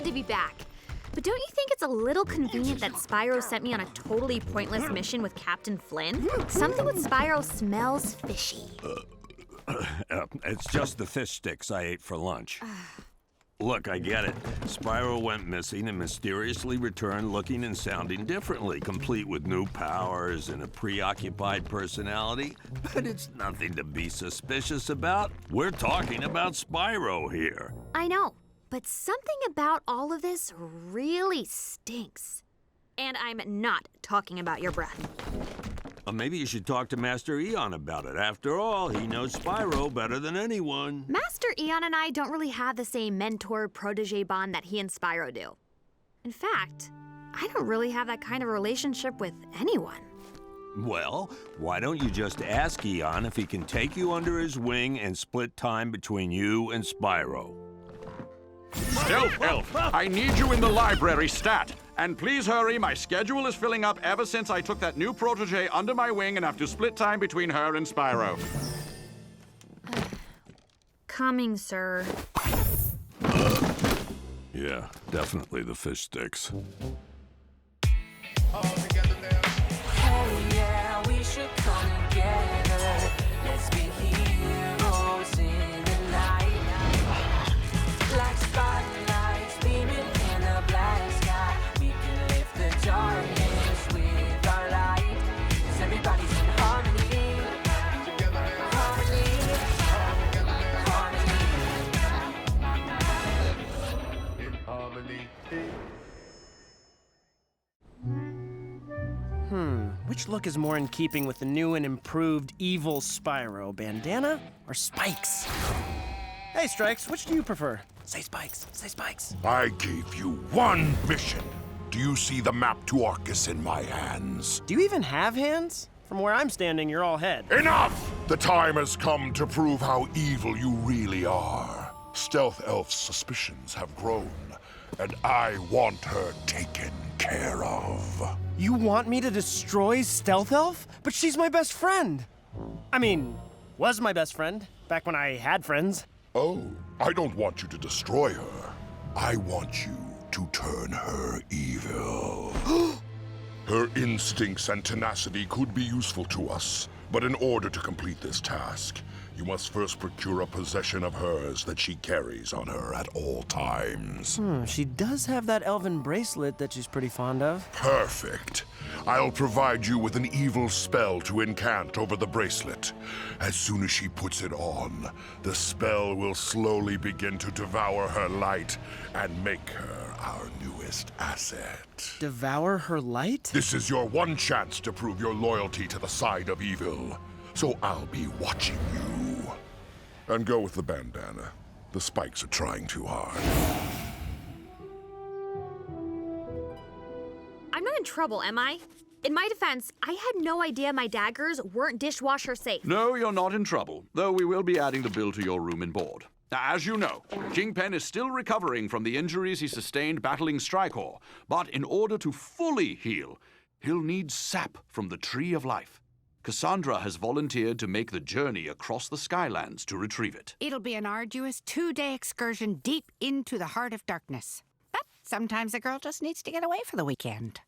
good to be back. But don't you think it's a little convenient that Spyro sent me on a totally pointless mission with Captain Flynn? Something with Spyro smells fishy. It's just the fish sticks I ate for lunch. Look, I get it. Spyro went missing and mysteriously returned looking and sounding differently, complete with new powers and a preoccupied personality. But it's nothing to be suspicious about. We're talking about Spyro here. I know, but something about all of this really stinks. And I'm not talking about your breath. Maybe you should talk to Master Eon about it. After all, he knows Spyro better than anyone. Master Eon and I don't really have the same mentor-protege bond that he and Spyro do. In fact, I don't really have that kind of relationship with anyone. Well, why don't you just ask Eon if he can take you under his wing and split time between you and Spyro? Stealth Elf, I need you in the library stat. And please hurry, my schedule is filling up ever since I took that new protege under my wing and have to split time between her and Spyro. Coming, sir. Yeah, definitely the fish sticks. Hey, yeah, we should come together. Let's be heroes in the night. Like spotlights beaming in the black sky. We can lift the darkness with our light. 'Cause everybody's in harmony. Harmony. Harmony. In harmony. Which look is more in keeping with the new and improved evil Spyro, bandana or spikes? Hey, Strikes, which do you prefer? Say spikes, say spikes. I gave you one mission. Do you see the map to Arcus in my hands? Do you even have hands? From where I'm standing, you're all head. Enough! The time has come to prove how evil you really are. Stealth Elf's suspicions have grown, and I want her taken care of. You want me to destroy Stealth Elf? But she's my best friend. I mean, was my best friend, back when I had friends. Oh, I don't want you to destroy her. I want you to turn her evil. Her instincts and tenacity could be useful to us, but in order to complete this task, you must first procure a possession of hers that she carries on her at all times. She does have that elven bracelet that she's pretty fond of. Perfect. I'll provide you with an evil spell to incant over the bracelet. As soon as she puts it on, the spell will slowly begin to devour her light and make her our newest asset. Devour her light? This is your one chance to prove your loyalty to the side of evil. So I'll be watching you. And go with the bandana. The spikes are trying too hard. I'm not in trouble, am I? In my defense, I had no idea my daggers weren't dishwasher safe. No, you're not in trouble, though we will be adding the bill to your room and board. As you know, Kingpin is still recovering from the injuries he sustained battling Strykor, but in order to fully heal, he'll need sap from the Tree of Life. Kaossandra has volunteered to make the journey across the Skylands to retrieve it. It'll be an arduous 2-day excursion deep into the heart of darkness. But sometimes a girl just needs to get away for the weekend.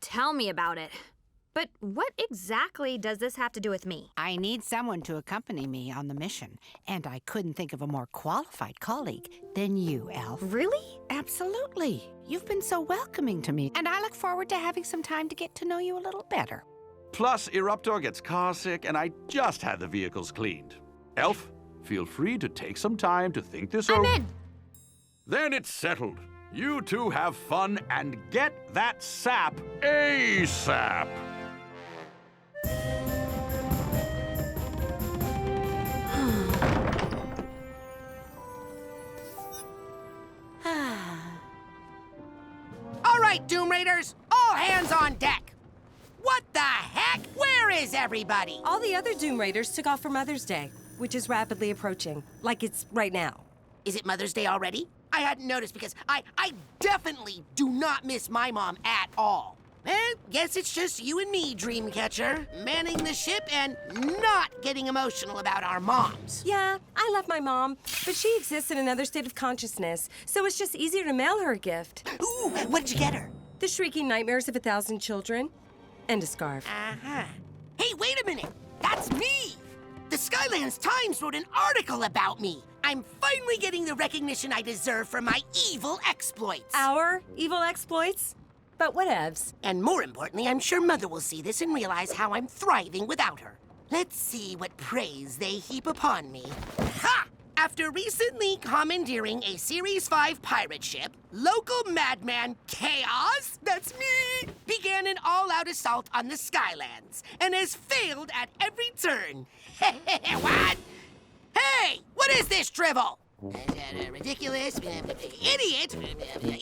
Tell me about it. But what exactly does this have to do with me? I need someone to accompany me on the mission, and I couldn't think of a more qualified colleague than you, Elf. Really? Absolutely. You've been so welcoming to me, and I look forward to having some time to get to know you a little better. Plus, Eruptor gets car sick, and I just had the vehicles cleaned. Elf, feel free to take some time to think this over. I'm in. Then it's settled. You two have fun and get that sap ASAP. All right, Doom Raiders, all hands on deck. What the heck? Where is everybody? All the other Doom Raiders took off for Mother's Day, which is rapidly approaching, like it's right now. Is it Mother's Day already? I hadn't noticed because I definitely do not miss my mom at all. Guess it's just you and me, Dreamcatcher, manning the ship and not getting emotional about our moms. Yeah, I love my mom, but she exists in another state of consciousness, so it's just easier to mail her a gift. Ooh, what did you get her? The Shrieking Nightmares of 1,000 Children, and a scarf. Uh-huh. Hey, wait a minute! That's me! The Skylanders Times wrote an article about me. I'm finally getting the recognition I deserve for my evil exploits. Our evil exploits? But whatevs. And more importantly, I'm sure Mother will see this and realize how I'm thriving without her. Let's see what praise they heap upon me. Ha! After recently commandeering a Series 5 pirate ship, local madman Kaos, that's me, began an all-out assault on the Skylands and has failed at every turn. What? Hey, what is this drivel? Ridiculous, idiot,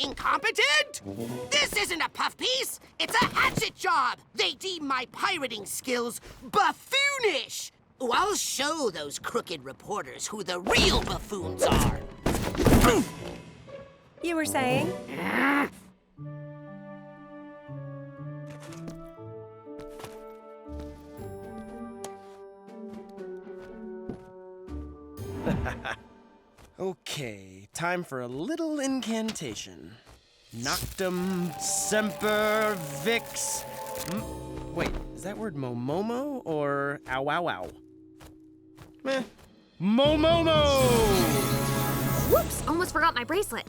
incompetent? This isn't a puff piece, it's a hatchet job. They deem my pirating skills buffoonish. Oh, I'll show those crooked reporters who the real buffoons are. You were saying? Okay, time for a little incantation. Noctum semper vix. Wait, is that word momomo or ow ow ow? Meh. Momomo! Whoops, almost forgot my bracelet.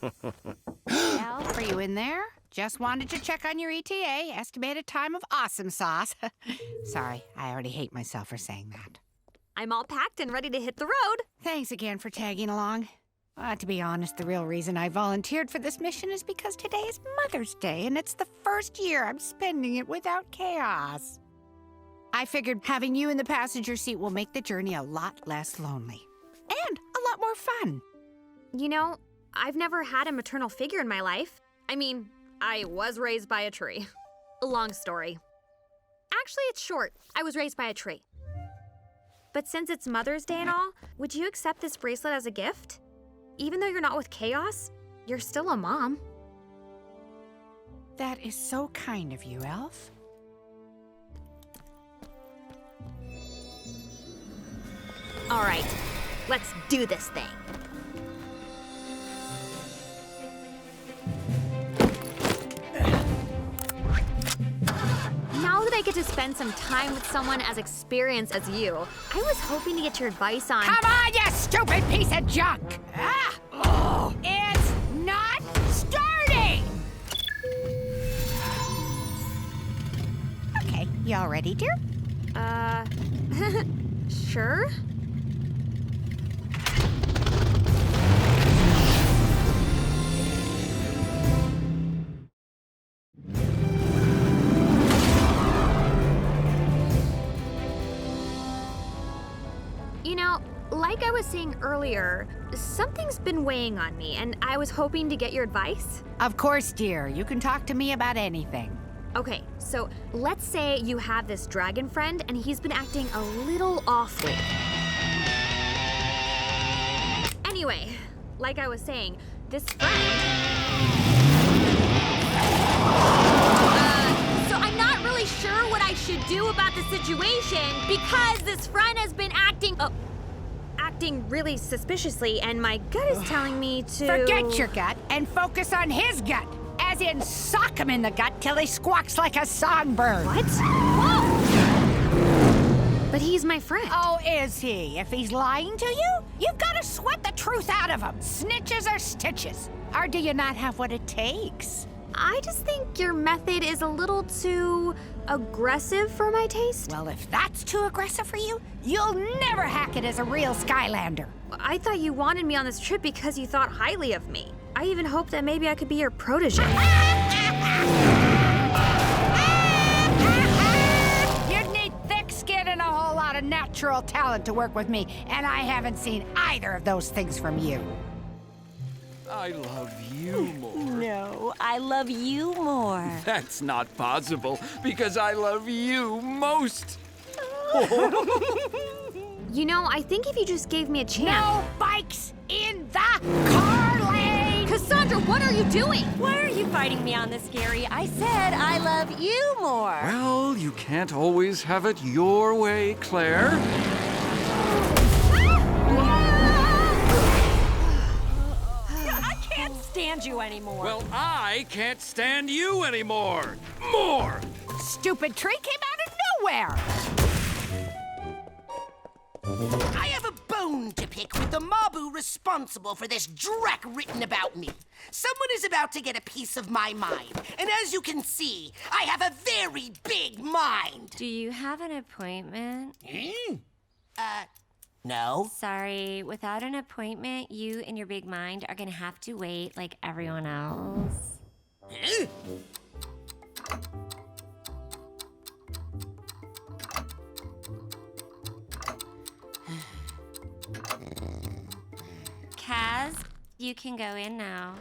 Elf, are you in there? Just wanted to check on your ETA, estimated time of awesome sauce. Sorry, I already hate myself for saying that. I'm all packed and ready to hit the road. Thanks again for tagging along. To be honest, the real reason I volunteered for this mission is because today is Mother's Day, and it's the first year I'm spending it without Chaos. I figured having you in the passenger seat will make the journey a lot less lonely. And a lot more fun. You know, I've never had a maternal figure in my life. I mean, I was raised by a tree. Long story. Actually, it's short. I was raised by a tree. But since it's Mother's Day and all, would you accept this bracelet as a gift? Even though you're not with Chaos, you're still a mom. That is so kind of you, Elf. All right, let's do this thing. Now that I get to spend some time with someone as experienced as you, I was hoping to get your advice on— Come on, you stupid piece of junk! It's not starting! Okay, you all ready, dear? Sure? You know, like I was saying earlier, something's been weighing on me, and I was hoping to get your advice. Of course, dear. You can talk to me about anything. Okay, so let's say you have this dragon friend, and he's been acting a little off lately. Anyway, like I was saying, this friend— So I'm not really sure what I should do about the situation because this friend has been acting really suspiciously, and my gut is telling me to— Forget your gut and focus on his gut. As in, sock him in the gut till he squawks like a songbird. What? Whoa! But he's my friend. Oh, is he? If he's lying to you, you've got to sweat the truth out of him. Snitches or stitches. Or do you not have what it takes? I just think your method is a little too aggressive for my taste. Well, if that's too aggressive for you, you'll never hack it as a real Skylander. I thought you wanted me on this trip because you thought highly of me. I even hoped that maybe I could be your protégé. You'd need thick skin and a whole lot of natural talent to work with me, and I haven't seen either of those things from you. I love you more. No, I love you more. That's not possible, because I love you most. You know, I think if you just gave me a chance— No bikes in the car lane! Cassandra! Cassandra, what are you doing? Why are you fighting me on this, Gary? I said I love you more. Well, you can't always have it your way, Claire. I can't stand you anymore. Well, I can't stand you anymore. More! Stupid tree came out of nowhere! I have a bone to pick with the Mabu responsible for this dreck written about me. Someone is about to get a piece of my mind, and as you can see, I have a very big mind. Do you have an appointment? No. Sorry, without an appointment, you and your big mind are gonna have to wait like everyone else. Kaz, you can go in now.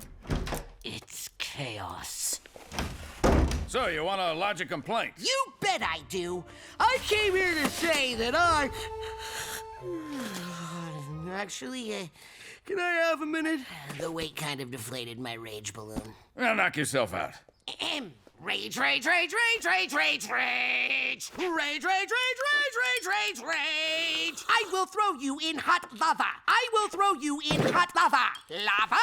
It's chaos. So, you want to lodge a complaint? You bet I do. I came here to say that I... Actually, can I have a minute? The weight kind of deflated my rage balloon. Well, knock yourself out. Rage, rage, rage, rage, rage, rage, rage! Rage, rage, rage, rage, rage, rage, rage! I will throw you in hot lava! I will throw you in hot lava! Lava?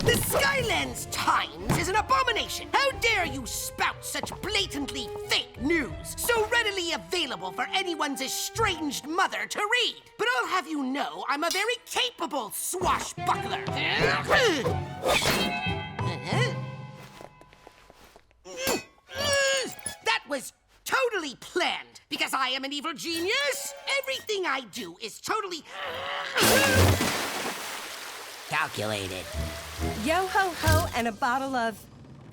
The Skylanders Times is an abomination! How dare you spout such blatantly fake news, so readily available for anyone's estranged mother to read? But I'll have you know I'm a very capable swashbuckler! That was totally planned, because I am an evil genius. Everything I do is totally calculated. Yo ho ho and a bottle of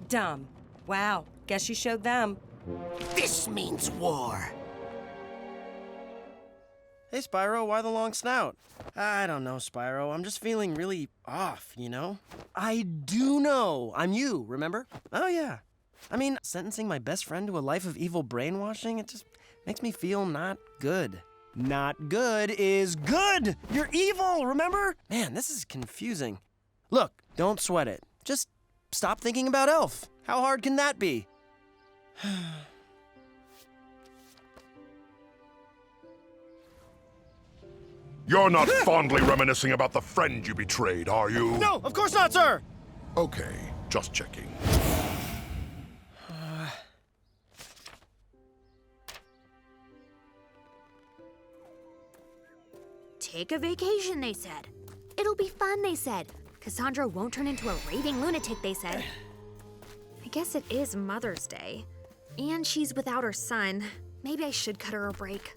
dumb. Wow, guess you showed them. This means war. Hey, Spyro, why the long snout? I don't know, Spyro. I'm just feeling really off, you know? I do know. I'm you, remember? Oh, yeah. I mean, sentencing my best friend to a life of evil brainwashing, it just makes me feel not good. Not good is good! You're evil, remember? Man, this is confusing. Look, don't sweat it. Just stop thinking about Elf. How hard can that be? You're not fondly reminiscing about the friend you betrayed, are you? No, of course not, sir! Okay, just checking. Take a vacation, they said. It'll be fun, they said. Cassandra won't turn into a raving lunatic, they said. I guess it is Mother's Day. And she's without her son. Maybe I should cut her a break.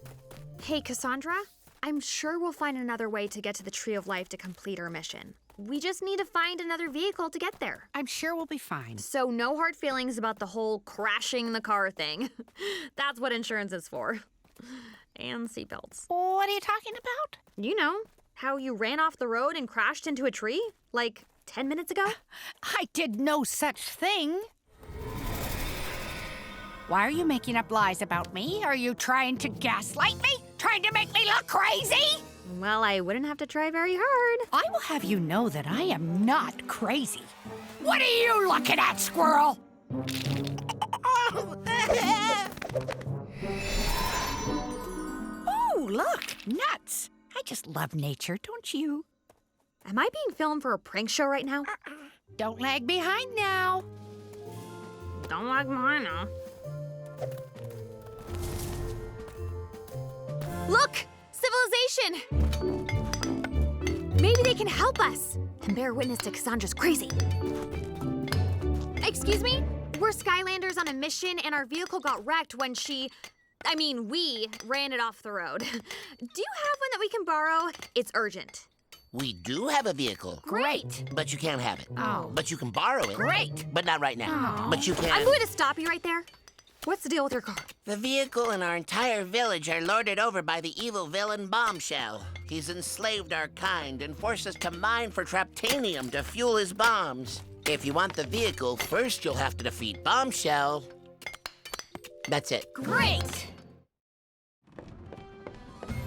Hey, Cassandra, I'm sure we'll find another way to get to the Tree of Life to complete our mission. We just need to find another vehicle to get there. I'm sure we'll be fine. So no hard feelings about the whole crashing the car thing. That's what insurance is for. And seatbelts. What are you talking about? You know, how you ran off the road and crashed into a tree, like 10 minutes ago? I did no such thing. Why are you making up lies about me? Are you trying to gaslight me? Trying to make me look crazy? Well, I wouldn't have to try very hard. I will have you know that I am not crazy. What are you looking at, squirrel? Oh, look, nuts. I just love nature, don't you? Am I being filmed for a prank show right now? Don't lag behind now. Don't lag behind now. Look! Civilization! Maybe they can help us and bear witness to Cassandra's crazy. Excuse me? We're Skylanders on a mission and our vehicle got wrecked when we ran it off the road. Do you have one that we can borrow? It's urgent. We do have a vehicle. Great. But you can't have it. Oh. But you can borrow it. Great. But not right now. Oh. But you can. I'm going to stop you right there. What's the deal with your car? The vehicle and our entire village are lorded over by the evil villain Bombshell. He's enslaved our kind and forced us to mine for traptanium to fuel his bombs. If you want the vehicle, first you'll have to defeat Bombshell. That's it. Great.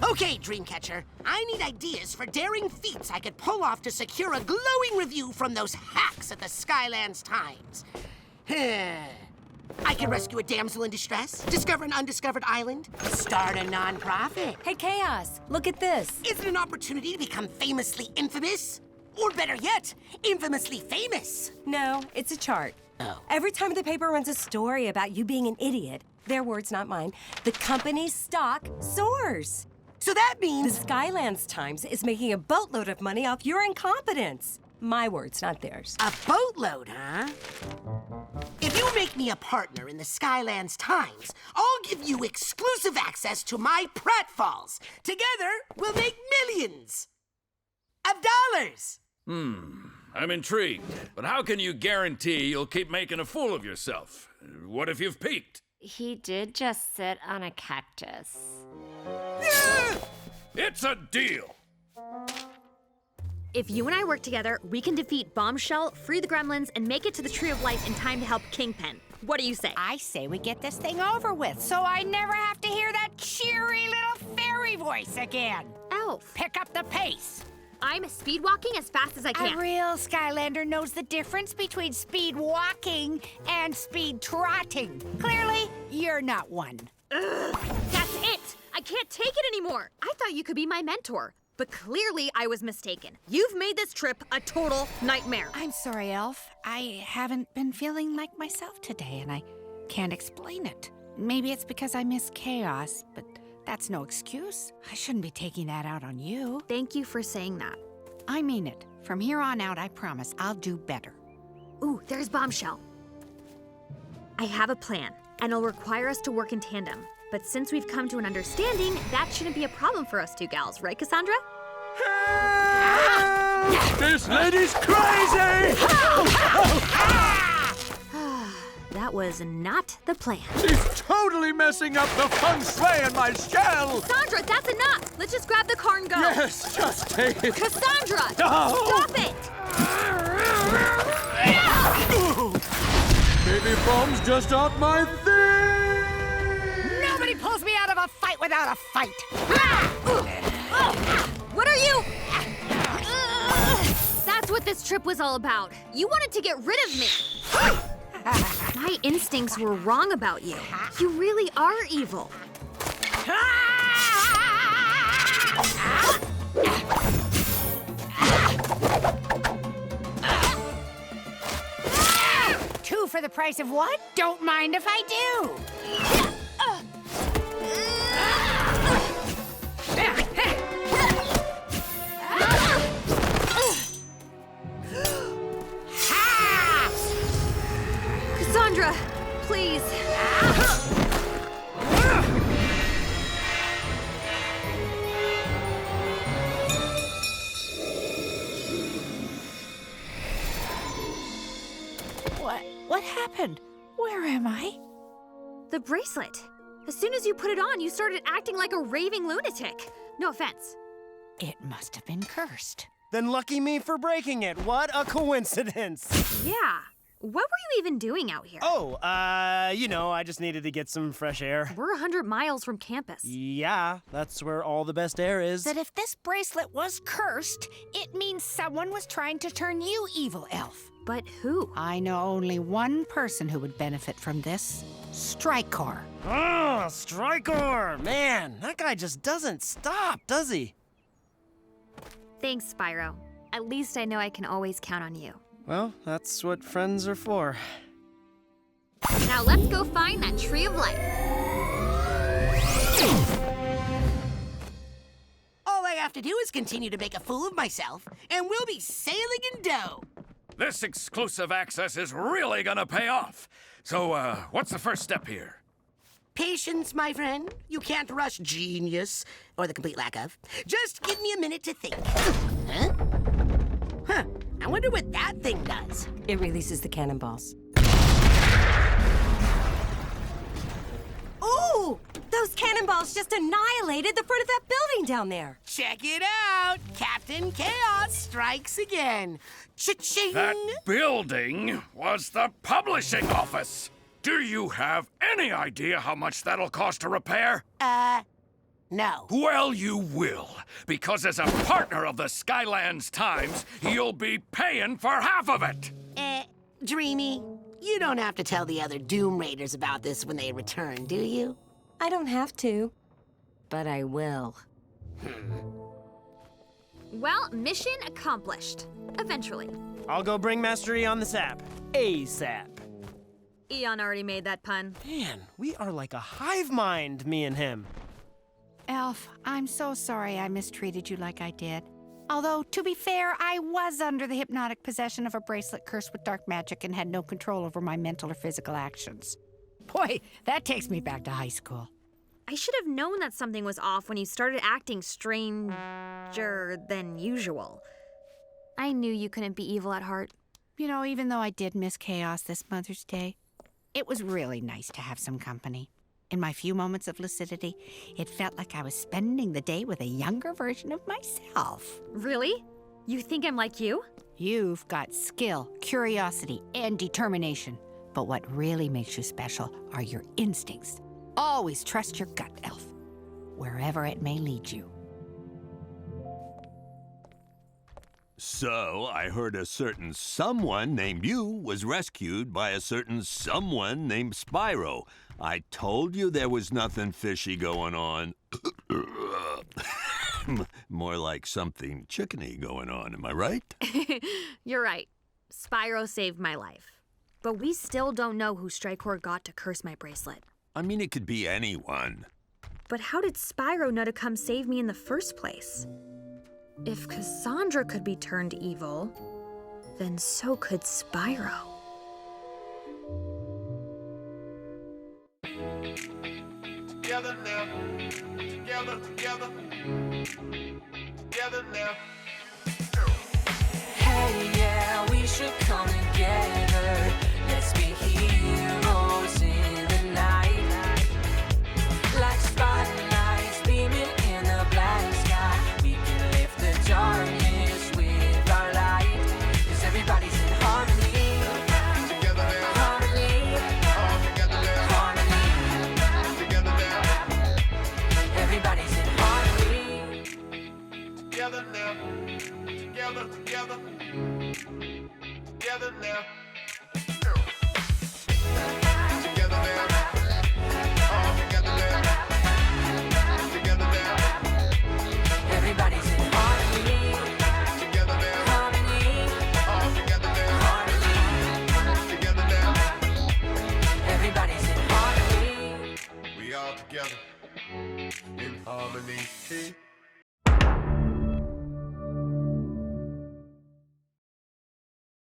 Okay, Dreamcatcher, I need ideas for daring feats I could pull off to secure a glowing review from those hacks at the Skylanders Times. I can rescue a damsel in distress, discover an undiscovered island, start a non-profit. Hey, Chaos, look at this. Is it an opportunity to become famously infamous? Or better yet, infamously famous? No, it's a chart. Oh. Every time the paper runs a story about you being an idiot, their words, not mine, the company's stock soars. So that The means... Skylanders Times is making a boatload of money off your incompetence. My words, not theirs. A boatload, huh? If you make me a partner in the Skylanders Times, I'll give you exclusive access to my pratfalls. Together, we'll make millions of dollars. I'm intrigued, but how can you guarantee you'll keep making a fool of yourself? What if you've peaked? He did just sit on a cactus. It's a deal! If you and I work together, we can defeat Bombshell, free the gremlins, and make it to the Tree of Life in time to help Kingpin. What do you say? I say we get this thing over with so I never have to hear that cheery little fairy voice again. Elf. Pick up the pace. I'm speed walking as fast as I can. A real Skylander knows the difference between speed walking and speed trotting. Clearly, you're not one. Ugh, that's it! I can't take it anymore! I thought you could be my mentor, but clearly I was mistaken. You've made this trip a total nightmare. I'm sorry, Elf. I haven't been feeling like myself today, and I can't explain it. Maybe it's because I miss Chaos, but that's no excuse. I shouldn't be taking that out on you. Thank you for saying that. I mean it. From here on out, I promise I'll do better. Ooh, there's Bombshell. I have a plan, and it'll require us to work in tandem. But since we've come to an understanding, that shouldn't be a problem for us two gals, right, Cassandra? This lady's crazy! That was not the plan. She's totally messing up the feng shui in my shell! Cassandra, that's enough! Let's just grab the car and go! Yes, just take it! Cassandra! No! Stop it! Baby bombs just aren't my thing! Nobody pulls me out of a fight without a fight. What are you? That's what this trip was all about. You wanted to get rid of me. My instincts were wrong about you. You really are evil. Two for the price of one? Don't mind if I do. Cassandra, please. What happened? Where am I? The bracelet. As soon as you put it on, you started acting like a raving lunatic. No offense. It must have been cursed. Then lucky me for breaking it. What a coincidence. Yeah. What were you even doing out here? Oh, I just needed to get some fresh air. We're 100 miles from campus. Yeah, that's where all the best air is. That if this bracelet was cursed, it means someone was trying to turn you evil, Elf. But who? I know only one person who would benefit from this. Strykor. Oh, Strykor! Man, that guy just doesn't stop, does he? Thanks, Spyro. At least I know I can always count on you. Well, that's what friends are for. Now let's go find that Tree of Life. All I have to do is continue to make a fool of myself, and we'll be sailing in dough. This exclusive access is really gonna pay off. So, what's the first step here? Patience, my friend. You can't rush genius, or the complete lack of. Just give me a minute to think. Huh? Huh. I wonder what that thing does. It releases the cannonballs. Ooh! Those cannonballs just annihilated the front of that building down there. Check it out! Captain Chaos strikes again. Cha-ching! That building was the publishing office. Do you have any idea how much that'll cost to repair? No. Well, you will, because as a partner of the Skylanders Times, you'll be paying for half of it. Dreamy, you don't have to tell the other Doom Raiders about this when they return, do you? I don't have to, but I will. Well, mission accomplished. Eventually. I'll go bring Master E on the sap. ASAP. Eon already made that pun. Man, we are like a hive mind, me and him. Elf, I'm so sorry I mistreated you like I did. Although, to be fair, I was under the hypnotic possession of a bracelet cursed with dark magic and had no control over my mental or physical actions. Boy, that takes me back to high school. I should have known that something was off when you started acting stranger than usual. I knew you couldn't be evil at heart. You know, even though I did miss Chaos this Mother's Day, it was really nice to have some company. In my few moments of lucidity, it felt like I was spending the day with a younger version of myself. Really? You think I'm like you? You've got skill, curiosity, and determination. But what really makes you special are your instincts. Always trust your gut, Elf, wherever it may lead you. So, I heard a certain someone named you was rescued by a certain someone named Spyro. I told you there was nothing fishy going on. More like something chickeny going on, am I right? You're right. Spyro saved my life. But we still don't know who Strikor got to curse my bracelet. I mean, it could be anyone. But how did Spyro know to come save me in the first place? If Kaossandra could be turned evil, then so could Spyro. Together now, together, together, together now. Hey, yeah, we should come together. Let's be heroes in the night. Like spotlights beaming in the black sky. We can lift the darkness with our light. 'Cause everybody's in harmony. Together now, Harmony. all together now, Harmony. together now, Everybody's in harmony. together now, together, together, together now.